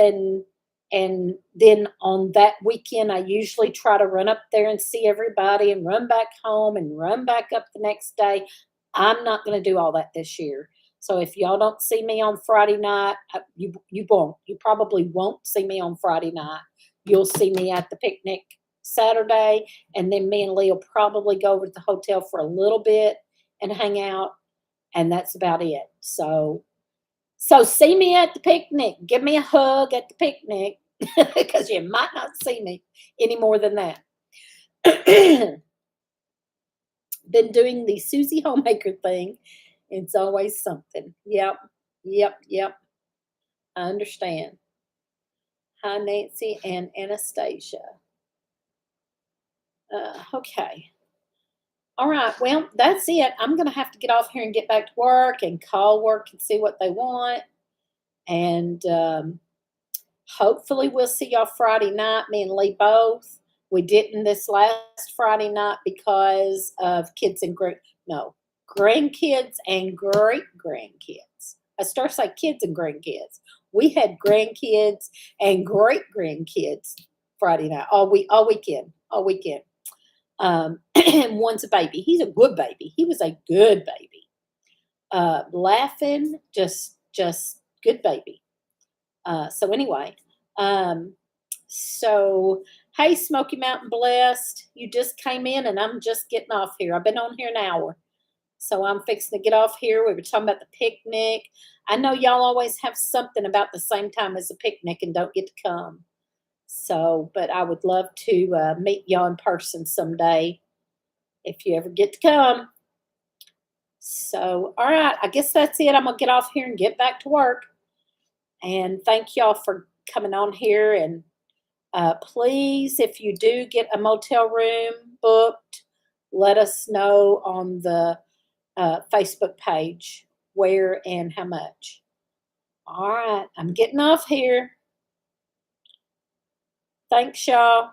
and then on that weekend, I usually try to run up there and see everybody and run back home and run back up the next day. I'm not going to do all that this year. So if y'all don't see me on Friday night, you won't. You probably won't see me on Friday night. You'll see me at the picnic Saturday, and then me and Lee will probably go over to the hotel for a little bit and hang out, and that's about it. So see me at the picnic. Give me a hug at the picnic because you might not see me any more than that. Been doing the Susie Homemaker thing. It's always something. Yep, yep. I understand. Hi, Nancy and Anastasia. Okay. All right. Well, that's it. I'm going to have to get off here and get back to work and call work and see what they want. And hopefully we'll see y'all Friday night, me and Lee both. We didn't this last Friday night because of grandkids and great grandkids. I start to say kids and grandkids. We had grandkids and great grandkids Friday night, all weekend. And one's a baby. He's a good baby. He was a good baby. Laughing, just good baby. So anyway, so hey, Smoky Mountain Blessed, you just came in and I'm just getting off here. I've been on here an hour, so I'm fixing to get off here. We were talking about the picnic. I know y'all always have something about the same time as a picnic and don't get to come. So, but I would love to meet y'all in person someday if you ever get to come. So, all right, I guess that's it. I'm going to get off here and get back to work. And thank y'all for coming on here. And please, if you do get a motel room booked, let us know on the Facebook page where and how much. All right, I'm getting off here. Thanks, y'all.